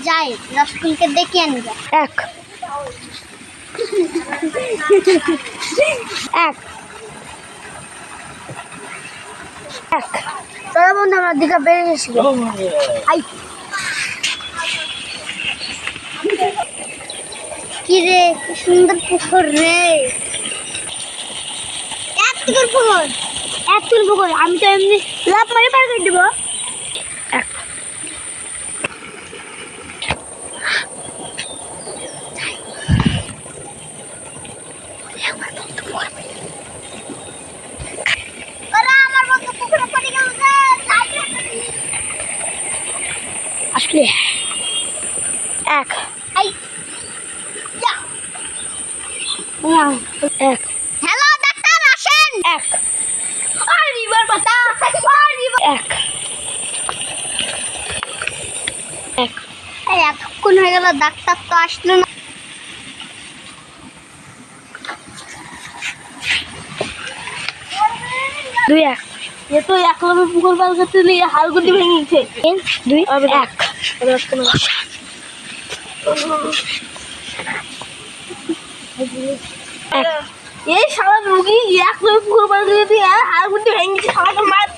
যাই রসকুলকে দেখে আনবে। এক এক এক চলো বন্ধু আমার দিকে বেড়ে গেছি। কি রে কি সুন্দর পুকুর রে, এত পুকুর এত পুকুর, আমি তো এমনি লাভ মারে পার করে দেবো। এক আমার বন্ধু পুকুরে পড়ে গেল আসলে এক এক হ্যালো ডাক্তার আসেন। এক রিভার পাতা এক এক এতক্ষণ হয়ে গেল ডাক্তার তো আসলো না। দুই এক এ তো এক লবে পুকুর পাল করতে নিয়ে হালগুটি ভেঙেছে। দুই এক এই সারা রুগী এক লবে পুকুর পাল করতে দিয়ে হালগুটি ভেঙেছে, সারা মার